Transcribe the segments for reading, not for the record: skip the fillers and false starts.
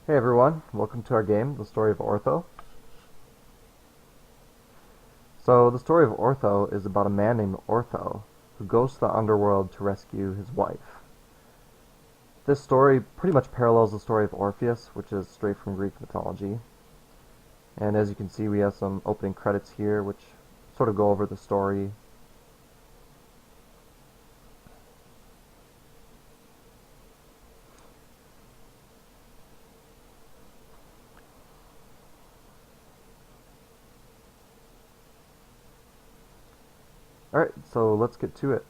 Hey everyone, welcome to our game, The Story of Ortho. So, The Story of Ortho is about a man named Ortho who goes to the underworld to rescue his wife. This story pretty much parallels the story of Orpheus, which is straight from Greek mythology. And as you can see, we have some opening credits here, which sort of go over the story. Alright, so let's get to it.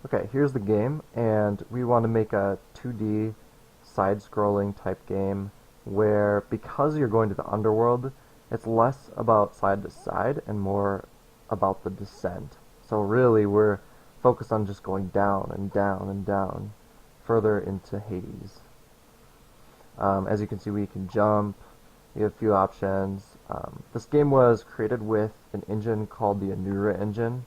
Okay, here's the game, and we want to make a 2D side-scrolling type game where, because you're going to the underworld, it's less about side to side and more about the descent. So really, we're focused on just going down and down and down, further into Hades. As you can see, we can jump. We have a few options. This game was created with an engine called the Anura Engine,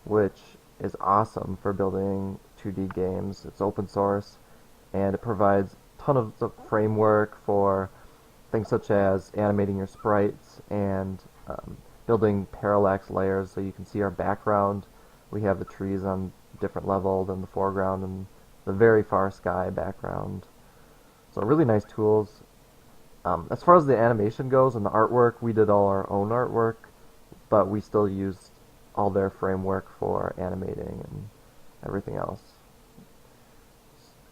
which is awesome for building 2D games. It's open source, and it provides a ton of the framework for things such as animating your sprites and building parallax layers so you can see our background. We have the trees on different level than the foreground and the very far sky background. So really nice tools. As far as the animation goes and the artwork, we did all our own artwork, but we still used all their framework for animating and everything else.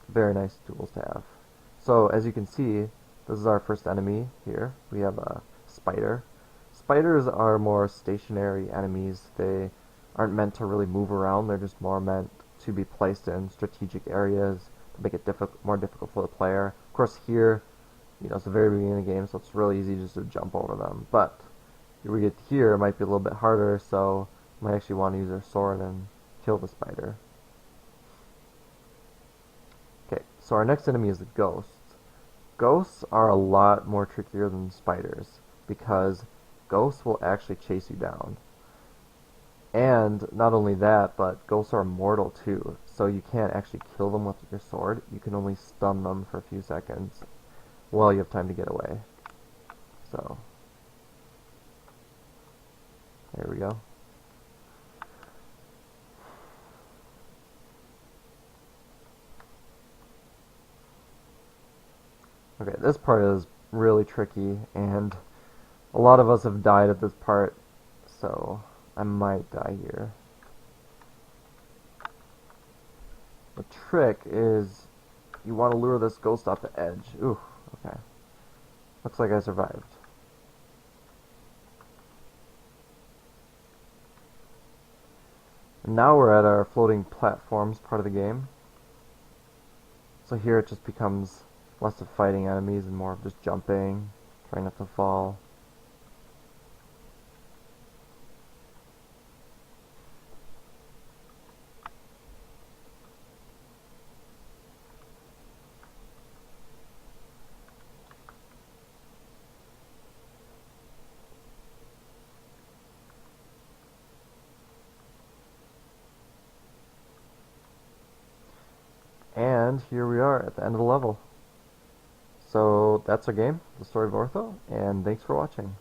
Very nice tools to have. So as you can see, this is our first enemy here. We have a spider. Spiders are more stationary enemies. They aren't meant to really move around. They're just more meant to be placed in strategic areas to make it more difficult for the player. Of course, here, it's the very beginning of the game, so it's really easy just to jump over them. But here we get here, it might be a little bit harder, so you might actually want to use our sword and kill the spider. Okay, so our next enemy is the ghost. Ghosts are a lot more trickier than spiders, because ghosts will actually chase you down. And not only that, but ghosts are immortal too, so you can't actually kill them with your sword. You can only stun them for a few seconds while you have time to get away. So, there we go. Okay, this part is really tricky, and a lot of us have died at this part, so I might die here. The trick is you want to lure this ghost off the edge. Ooh, okay. Looks like I survived. And now we're at our floating platforms part of the game. So here it just becomes less of fighting enemies and more of just jumping, trying not to fall. And here we are at the end of the level. So that's our game, The Story of Ortho, and thanks for watching.